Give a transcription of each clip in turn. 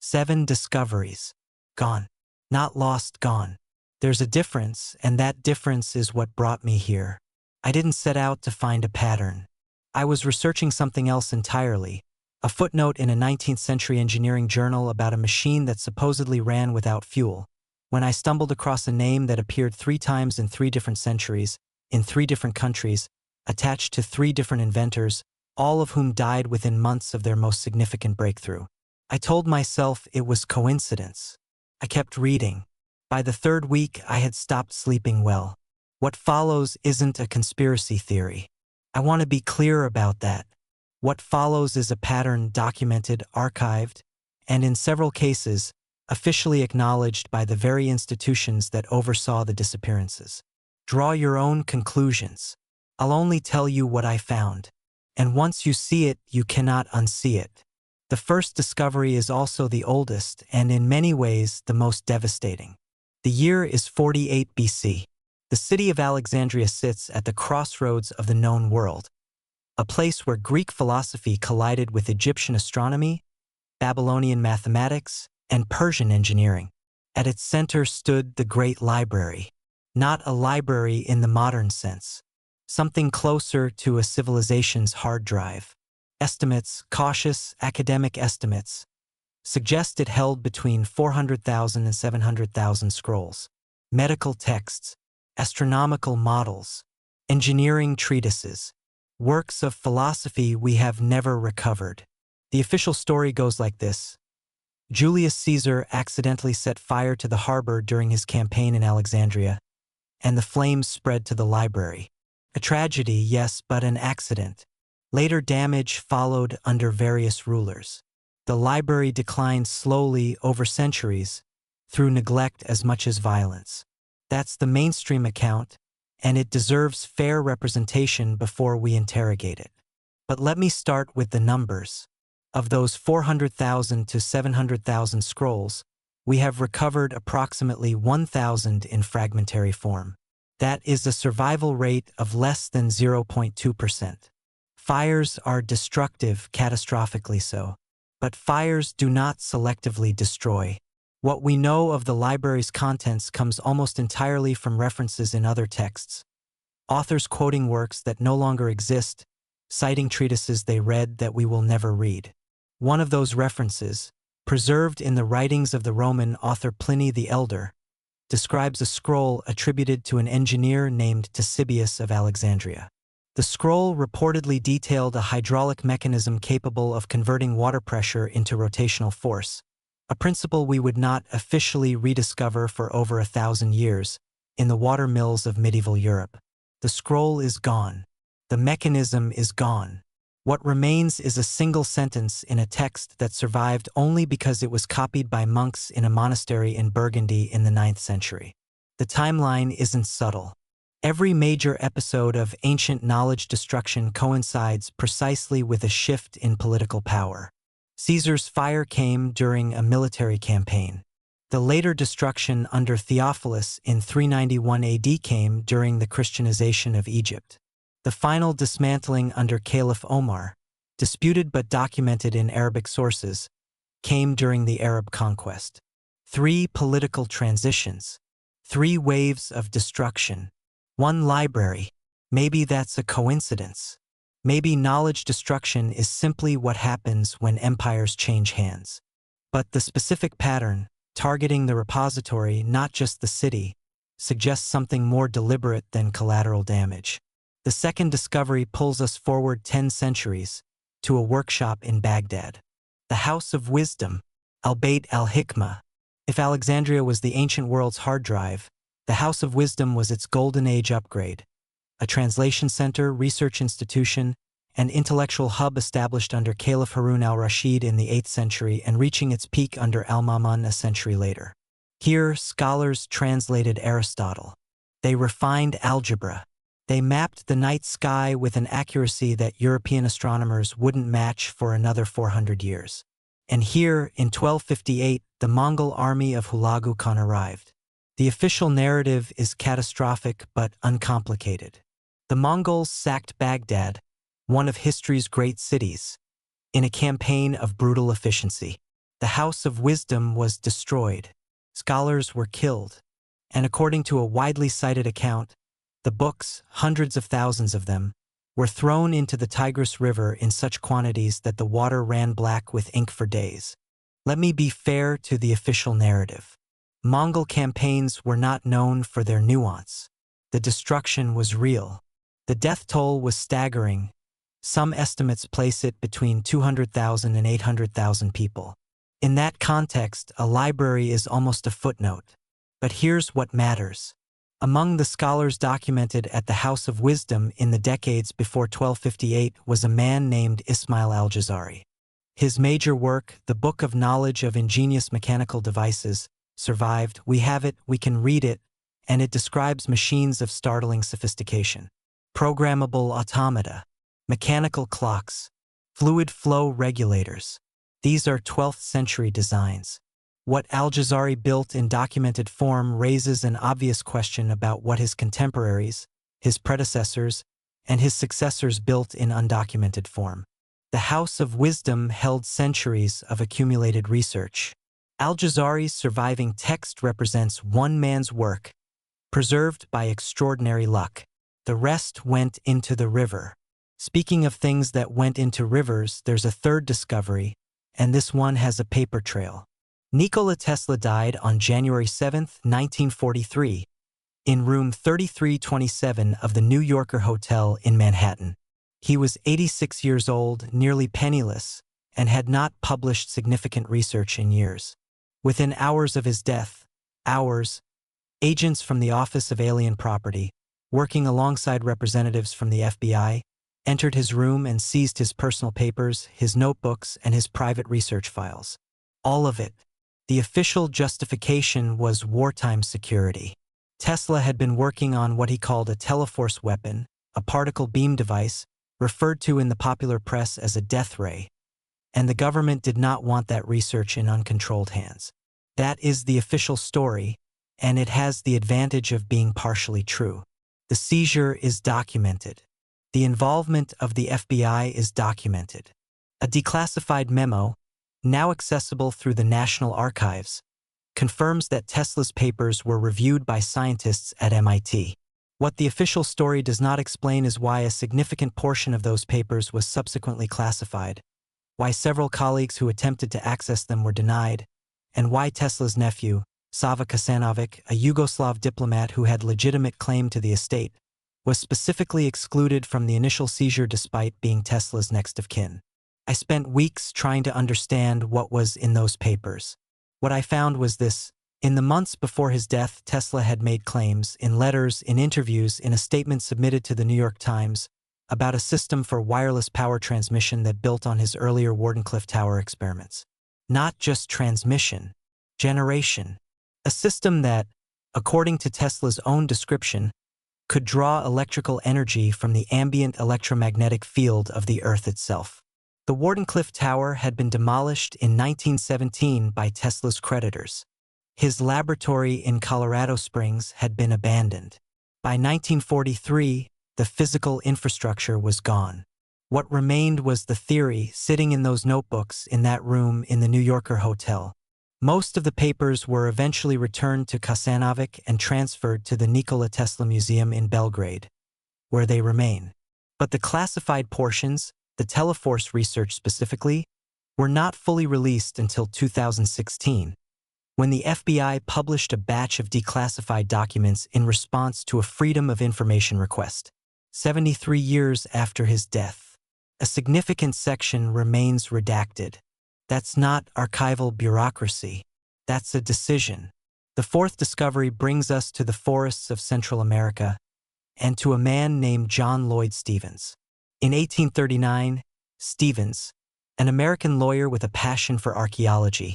7 discoveries. Gone. Not lost, gone. There's a difference, and that difference is what brought me here. I didn't set out to find a pattern. I was researching something else entirely. A footnote in a 19th century engineering journal about a machine that supposedly ran without fuel. When I stumbled across a name that appeared 3 times in 3 different centuries, in 3 different countries, attached to 3 different inventors, all of whom died within months of their most significant breakthrough. I told myself it was coincidence. I kept reading. By the 3rd week, I had stopped sleeping well. What follows isn't a conspiracy theory. I want to be clear about that. What follows is a pattern documented, archived, and in several cases, officially acknowledged by the very institutions that oversaw the disappearances. Draw your own conclusions. I'll only tell you what I found. And once you see it, you cannot unsee it. The first discovery is also the oldest and in many ways the most devastating. The year is 48 BC. The city of Alexandria sits at the crossroads of the known world, a place where Greek philosophy collided with Egyptian astronomy, Babylonian mathematics, and Persian engineering. At its center stood the Great Library. Not a library in the modern sense. Something closer to a civilization's hard drive. Estimates, cautious academic estimates, suggest it held between 400,000 and 700,000 scrolls, medical texts, astronomical models, engineering treatises, works of philosophy we have never recovered. The official story goes like this. Julius Caesar accidentally set fire to the harbor during his campaign in Alexandria, and the flames spread to the library. A tragedy, yes, but an accident. Later damage followed under various rulers. The library declined slowly over centuries, through neglect as much as violence. That's the mainstream account, and it deserves fair representation before we interrogate it. But let me start with the numbers. Of those 400,000 to 700,000 scrolls, we have recovered approximately 1,000 in fragmentary form. That is a survival rate of less than 0.2%. Fires are destructive, catastrophically so. But fires do not selectively destroy. What we know of the library's contents comes almost entirely from references in other texts. Authors quoting works that no longer exist, citing treatises they read that we will never read. One of those references, preserved in the writings of the Roman author Pliny the Elder, describes a scroll attributed to an engineer named Ctesibius of Alexandria. The scroll reportedly detailed a hydraulic mechanism capable of converting water pressure into rotational force, a principle we would not officially rediscover for over 1,000 years in the water mills of medieval Europe. The scroll is gone. The mechanism is gone. What remains is a single sentence in a text that survived only because it was copied by monks in a monastery in Burgundy in the 9th century. The timeline isn't subtle. Every major episode of ancient knowledge destruction coincides precisely with a shift in political power. Caesar's fire came during a military campaign. The later destruction under Theophilus in 391 AD came during the Christianization of Egypt. The final dismantling under Caliph Omar, disputed but documented in Arabic sources, came during the Arab conquest. 3 political transitions. 3 waves of destruction. 1 library. Maybe that's a coincidence. Maybe knowledge destruction is simply what happens when empires change hands. But the specific pattern, targeting the repository, not just the city, suggests something more deliberate than collateral damage. The second discovery pulls us forward 10 centuries, to a workshop in Baghdad. The House of Wisdom, al-Bayt al-Hikmah. If Alexandria was the ancient world's hard drive, the House of Wisdom was its golden age upgrade, a translation center, research institution, and intellectual hub established under Caliph Harun al-Rashid in the 8th century and reaching its peak under al-Ma'mun a century later. Here, scholars translated Aristotle. They refined algebra. They mapped the night sky with an accuracy that European astronomers wouldn't match for another 400 years. And here, in 1258, the Mongol army of Hulagu Khan arrived. The official narrative is catastrophic but uncomplicated. The Mongols sacked Baghdad, one of history's great cities, in a campaign of brutal efficiency. The House of Wisdom was destroyed. Scholars were killed. And according to a widely cited account, the books, hundreds of thousands of them, were thrown into the Tigris River in such quantities that the water ran black with ink for days. Let me be fair to the official narrative. Mongol campaigns were not known for their nuance. The destruction was real. The death toll was staggering. Some estimates place it between 200,000 and 800,000 people. In that context, a library is almost a footnote. But here's what matters. Among the scholars documented at the House of Wisdom in the decades before 1258 was a man named Ismail al-Jazari. His major work, the Book of Knowledge of Ingenious Mechanical Devices, survived. We have it, we can read it, and it describes machines of startling sophistication. Programmable automata, mechanical clocks, fluid flow regulators. These are 12th century designs. What al-Jazari built in documented form raises an obvious question about what his contemporaries, his predecessors, and his successors built in undocumented form. The House of Wisdom held centuries of accumulated research. Al-Jazari's surviving text represents one man's work, preserved by extraordinary luck. The rest went into the river. Speaking of things that went into rivers, there's a third discovery, and this one has a paper trail. Nikola Tesla died on January 7, 1943, in room 3327 of the New Yorker Hotel in Manhattan. He was 86 years old, nearly penniless, and had not published significant research in years. Within hours of his death, agents from the Office of Alien Property, working alongside representatives from the FBI, entered his room and seized his personal papers, his notebooks, and his private research files. All of it. The official justification was wartime security. Tesla had been working on what he called a teleforce weapon, a particle beam device, referred to in the popular press as a death ray, and the government did not want that research in uncontrolled hands. That is the official story, and it has the advantage of being partially true. The seizure is documented. The involvement of the FBI is documented. A declassified memo, now accessible through the National Archives, confirms that Tesla's papers were reviewed by scientists at MIT. What the official story does not explain is why a significant portion of those papers was subsequently classified, why several colleagues who attempted to access them were denied, and why Tesla's nephew, Sava Kasanovic, a Yugoslav diplomat who had legitimate claim to the estate, was specifically excluded from the initial seizure despite being Tesla's next of kin. I spent weeks trying to understand what was in those papers. What I found was this. In the months before his death, Tesla had made claims, in letters, in interviews, in a statement submitted to the New York Times, about a system for wireless power transmission that built on his earlier Wardenclyffe Tower experiments. Not just transmission, generation. A system that, according to Tesla's own description, could draw electrical energy from the ambient electromagnetic field of the Earth itself. The Wardenclyffe Tower had been demolished in 1917 by Tesla's creditors. His laboratory in Colorado Springs had been abandoned. By 1943, the physical infrastructure was gone. What remained was the theory sitting in those notebooks in that room in the New Yorker Hotel. Most of the papers were eventually returned to Kasanovic and transferred to the Nikola Tesla Museum in Belgrade, where they remain. But the classified portions, the teleforce research specifically, were not fully released until 2016, when the FBI published a batch of declassified documents in response to a Freedom of Information request. 73 years after his death, a significant section remains redacted. That's not archival bureaucracy. That's a decision. The fourth discovery brings us to the forests of Central America and to a man named John Lloyd Stephens. In 1839, Stephens, an American lawyer with a passion for archaeology,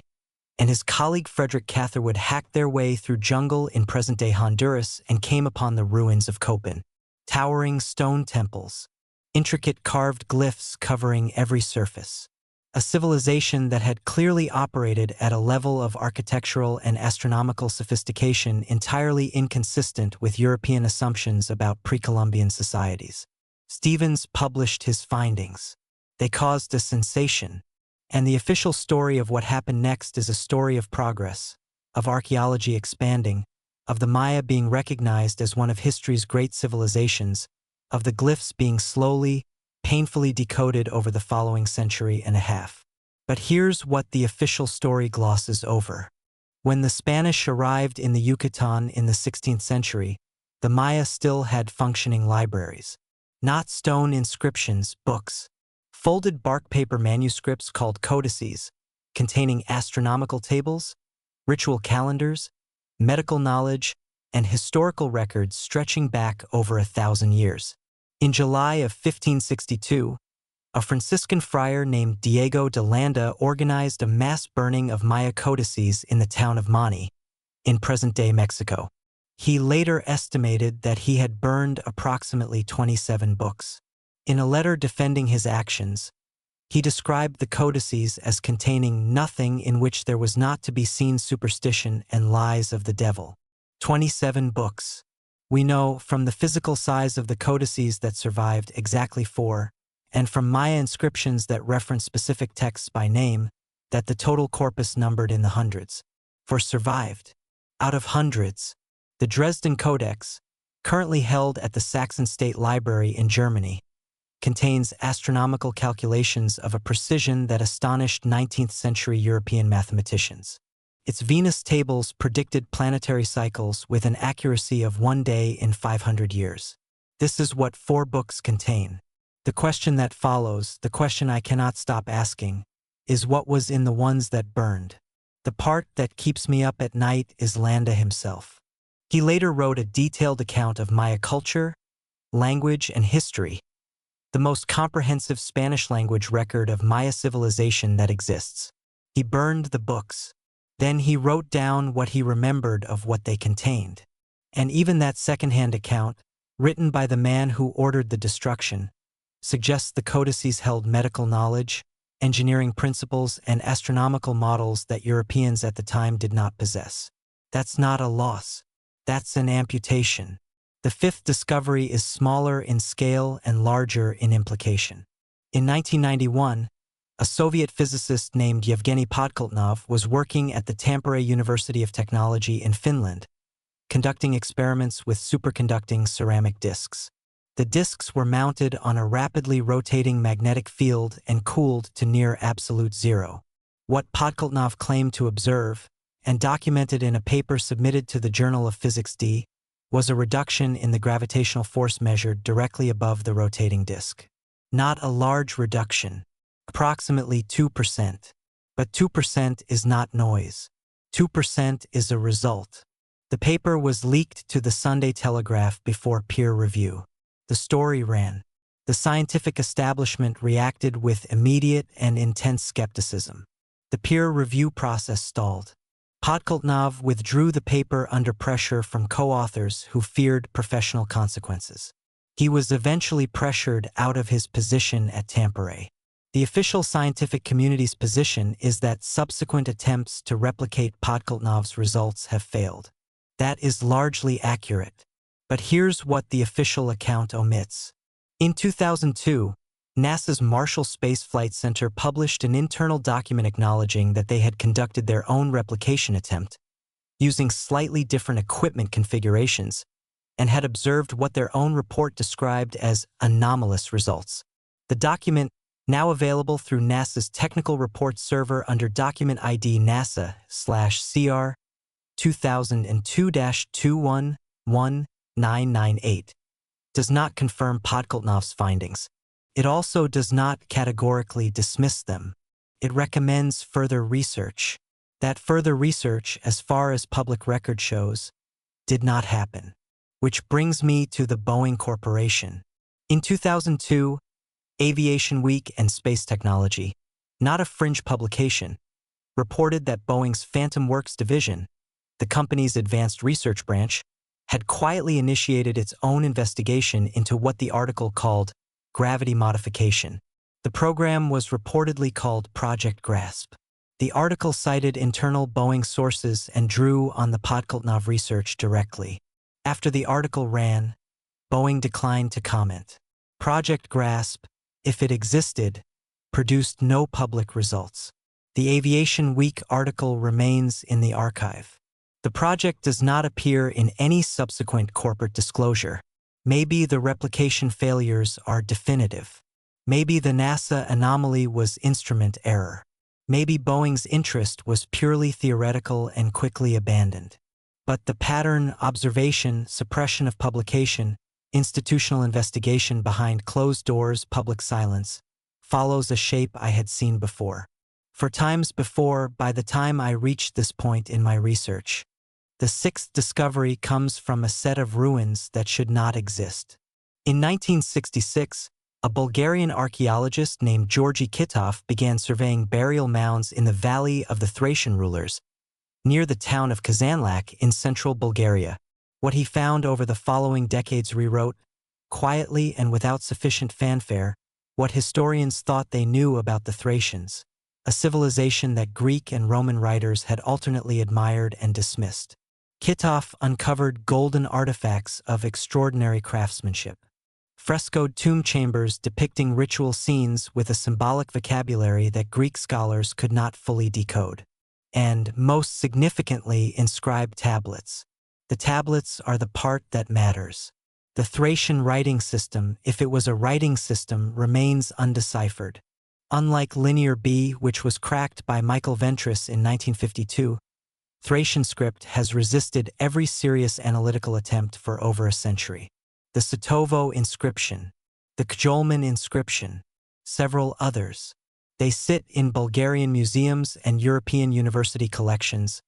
and his colleague Frederick Catherwood hacked their way through jungle in present-day Honduras and came upon the ruins of Copan. Towering stone temples, intricate carved glyphs covering every surface. A civilization that had clearly operated at a level of architectural and astronomical sophistication entirely inconsistent with European assumptions about pre-Columbian societies. Stephens published his findings. They caused a sensation. And the official story of what happened next is a story of progress, of archaeology expanding, of the Maya being recognized as one of history's great civilizations, of the glyphs being slowly, painfully decoded over the following century and a half. But here's what the official story glosses over. When the Spanish arrived in the Yucatan in the 16th century, the Maya still had functioning libraries. Not stone inscriptions, books. Folded bark paper manuscripts called codices, containing astronomical tables, ritual calendars, medical knowledge, and historical records stretching back over 1,000 years. In July of 1562, a Franciscan friar named Diego de Landa organized a mass burning of Maya codices in the town of Mani, in present-day Mexico. He later estimated that he had burned approximately 27 books. In a letter defending his actions, he described the codices as containing nothing in which there was not to be seen superstition and lies of the devil. 27 books. We know from the physical size of the codices that survived exactly 4, and from Maya inscriptions that reference specific texts by name, that the total corpus numbered in the hundreds. For survived. Out of hundreds, the Dresden Codex, currently held at the Saxon State Library in Germany, contains astronomical calculations of a precision that astonished 19th-century European mathematicians. Its Venus tables predicted planetary cycles with an accuracy of 1 day in 500 years. This is what 4 books contain. The question that follows, the question I cannot stop asking, is what was in the ones that burned. The part that keeps me up at night is Landa himself. He later wrote a detailed account of Maya culture, language, and history, the most comprehensive Spanish-language record of Maya civilization that exists. He burned the books. Then he wrote down what he remembered of what they contained. And even that second-hand account, written by the man who ordered the destruction, suggests the codices held medical knowledge, engineering principles, and astronomical models that Europeans at the time did not possess. That's not a loss. That's an amputation. The 5th discovery is smaller in scale and larger in implication. In 1991, a Soviet physicist named Yevgeny Podkoltnov was working at the Tampere University of Technology in Finland, conducting experiments with superconducting ceramic discs. The discs were mounted on a rapidly rotating magnetic field and cooled to near absolute zero. What Podkoltnov claimed to observe, and documented in a paper submitted to the Journal of Physics D, was a reduction in the gravitational force measured directly above the rotating disk. Not a large reduction, approximately 2%. But 2% is not noise. 2% is a result. The paper was leaked to the Sunday Telegraph before peer review. The story ran. The scientific establishment reacted with immediate and intense skepticism. The peer review process stalled. Podkoltnov withdrew the paper under pressure from co-authors who feared professional consequences. He was eventually pressured out of his position at Tampere. The official scientific community's position is that subsequent attempts to replicate Podkoltnov's results have failed. That is largely accurate. But here's what the official account omits. In 2002, NASA's Marshall Space Flight Center published an internal document acknowledging that they had conducted their own replication attempt, using slightly different equipment configurations, and had observed what their own report described as anomalous results. The document, now available through NASA's technical report server under document ID NASA/CR 2002-211998, does not confirm Podkoltnov's findings. It also does not categorically dismiss them. It recommends further research. That further research, as far as public record shows, did not happen. Which brings me to the Boeing Corporation. In 2002, Aviation Week and Space Technology, not a fringe publication, reported that Boeing's Phantom Works division, the company's advanced research branch, had quietly initiated its own investigation into what the article called gravity modification. The program was reportedly called Project Grasp. The article cited internal Boeing sources and drew on the Podkoltnov research directly. After the article ran, Boeing declined to comment. Project Grasp, if it existed, produced no public results. The Aviation Week article remains in the archive. The project does not appear in any subsequent corporate disclosure. Maybe the replication failures are definitive. Maybe the NASA anomaly was instrument error. Maybe Boeing's interest was purely theoretical and quickly abandoned. But the pattern, observation, suppression of publication, institutional investigation behind closed doors, public silence, follows a shape I had seen before. For times before, by the time I reached this point in my research, the sixth discovery comes from a set of ruins that should not exist. In 1966, a Bulgarian archaeologist named Georgi Kitov began surveying burial mounds in the valley of the Thracian rulers, near the town of Kazanlak in central Bulgaria. What he found over the following decades rewrote, quietly and without sufficient fanfare, what historians thought they knew about the Thracians, a civilization that Greek and Roman writers had alternately admired and dismissed. Kitov uncovered golden artifacts of extraordinary craftsmanship. Frescoed tomb chambers depicting ritual scenes with a symbolic vocabulary that Greek scholars could not fully decode. And, most significantly, inscribed tablets. The tablets are the part that matters. The Thracian writing system, if it was a writing system, remains undeciphered. Unlike Linear B, which was cracked by Michael Ventris in 1952, Thracian script has resisted every serious analytical attempt for over a century. The Setovo inscription, the Kjolman inscription, several others. They sit in Bulgarian museums and European university collections,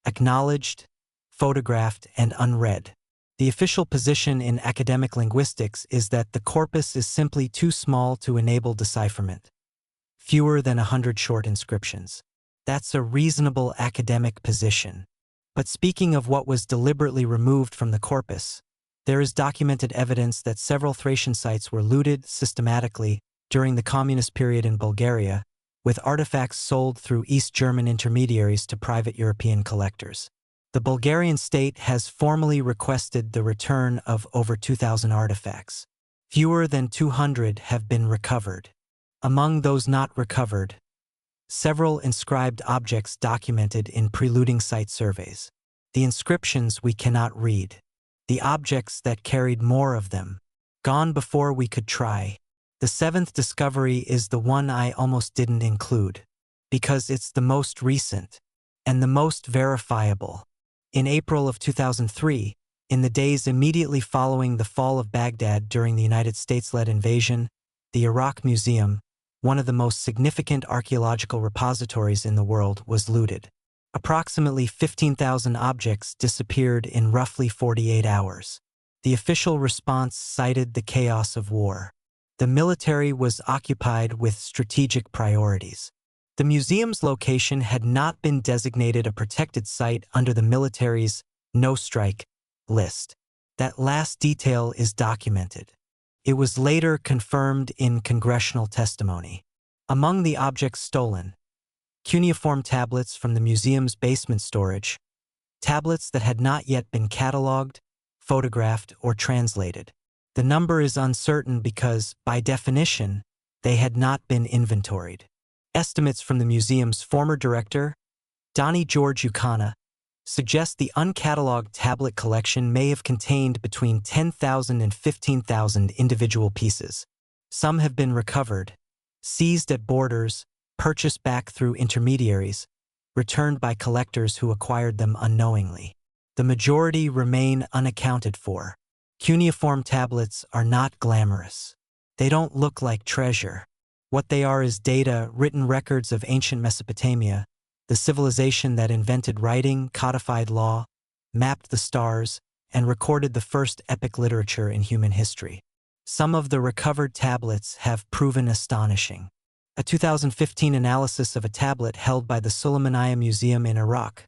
acknowledged, photographed, and unread. The official position in academic linguistics is that the corpus is simply too small to enable decipherment. Fewer than 100 short inscriptions. That's a reasonable academic position. But speaking of what was deliberately removed from the corpus, there is documented evidence that several Thracian sites were looted systematically during the communist period in Bulgaria, with artifacts sold through East German intermediaries to private European collectors. The Bulgarian state has formally requested the return of over 2,000 artifacts. Fewer than 200 have been recovered. Among those not recovered, several inscribed objects documented in preluding site surveys. The inscriptions we cannot read. The objects that carried more of them, gone before we could try. The seventh discovery is the one I almost didn't include, because it's the most recent and the most verifiable. In April of 2003, in the days immediately following the fall of Baghdad during the United States-led invasion, the Iraq Museum, one of the most significant archaeological repositories in the world, was looted. Approximately 15,000 objects disappeared in roughly 48 hours. The official response cited the chaos of war. The military was occupied with strategic priorities. The museum's location had not been designated a protected site under the military's no-strike list. That last detail is documented. It was later confirmed in congressional testimony. Among the objects stolen, cuneiform tablets from the museum's basement storage, tablets that had not yet been cataloged, photographed, or translated. The number is uncertain because, by definition, they had not been inventoried. Estimates from the museum's former director, Donnie George Ukana, suggest the uncatalogued tablet collection may have contained between 10,000 and 15,000 individual pieces. Some have been recovered, seized at borders, purchased back through intermediaries, returned by collectors who acquired them unknowingly. The majority remain unaccounted for. Cuneiform tablets are not glamorous. They don't look like treasure. What they are is data, written records of ancient Mesopotamia, the civilization that invented writing, codified law, mapped the stars, and recorded the first epic literature in human history. Some of the recovered tablets have proven astonishing. A 2015 analysis of a tablet held by the Sulaymaniyah Museum in Iraq,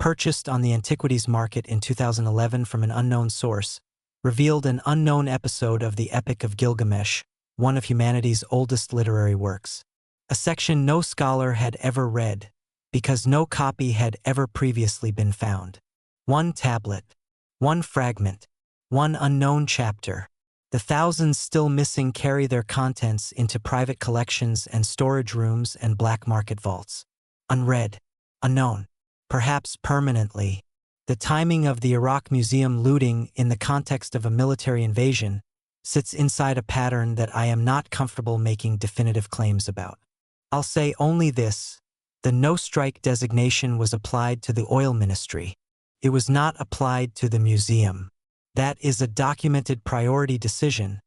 purchased on the antiquities market in 2011 from an unknown source, revealed an unknown episode of the Epic of Gilgamesh, one of humanity's oldest literary works. A section no scholar had ever read, because no copy had ever previously been found. One tablet, one fragment, one unknown chapter. The thousands still missing carry their contents into private collections and storage rooms and black market vaults. Unread, unknown, perhaps permanently. The timing of the Iraq Museum looting in the context of a military invasion sits inside a pattern that I am not comfortable making definitive claims about. I'll say only this: the no-strike designation was applied to the oil ministry. It was not applied to the museum. That is a documented priority decision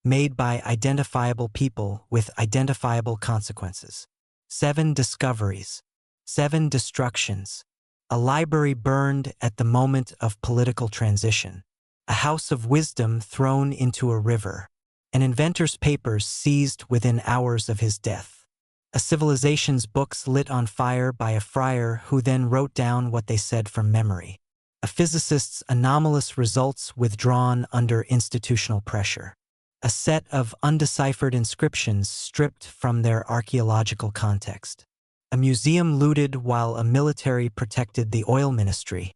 made by identifiable people with identifiable consequences. 7 discoveries. 7 destructions. A library burned at the moment of political transition. A house of wisdom thrown into a river. An inventor's papers seized within hours of his death. A civilization's books lit on fire by a friar who then wrote down what they said from memory. A physicist's anomalous results withdrawn under institutional pressure. A set of undeciphered inscriptions stripped from their archaeological context. A museum looted while a military protected the oil ministry.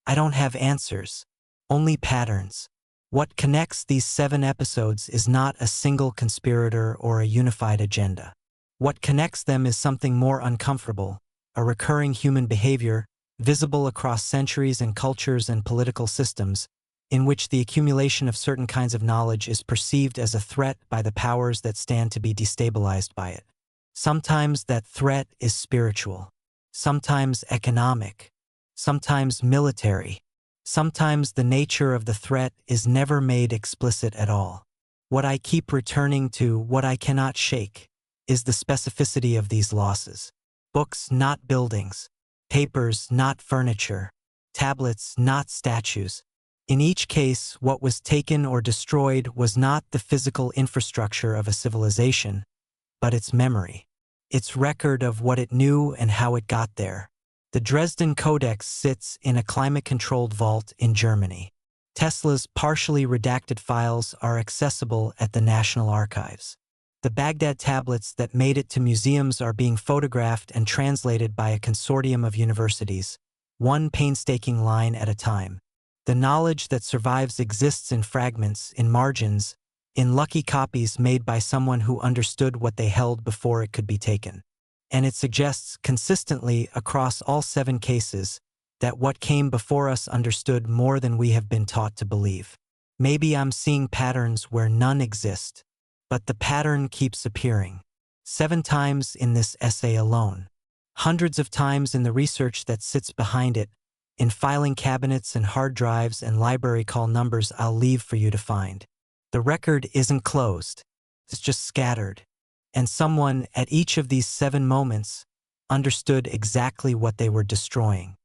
I don't have answers, only patterns. What connects these 7 episodes is not a single conspirator or a unified agenda. What connects them is something more uncomfortable, a recurring human behavior visible across centuries and cultures and political systems, in which the accumulation of certain kinds of knowledge is perceived as a threat by the powers that stand to be destabilized by it. Sometimes that threat is spiritual, sometimes economic, sometimes military, sometimes the nature of the threat is never made explicit at all. What I keep returning to, what I cannot shake, is the specificity of these losses. Books, not buildings. Papers, not furniture. Tablets, not statues. In each case, what was taken or destroyed was not the physical infrastructure of a civilization, but its memory, its record of what it knew and how it got there. The Dresden Codex sits in a climate-controlled vault in Germany. Tesla's partially redacted files are accessible at the National Archives. The Baghdad tablets that made it to museums are being photographed and translated by a consortium of universities, one painstaking line at a time. The knowledge that survives exists in fragments, in margins, in lucky copies made by someone who understood what they held before it could be taken. And it suggests consistently across all 7 cases that what came before us understood more than we have been taught to believe. Maybe I'm seeing patterns where none exist. But the pattern keeps appearing. 7 times in this essay alone. Hundreds of times in the research that sits behind it, in filing cabinets and hard drives and library call numbers I'll leave for you to find. The record isn't closed. It's just scattered. And someone at each of these 7 moments understood exactly what they were destroying.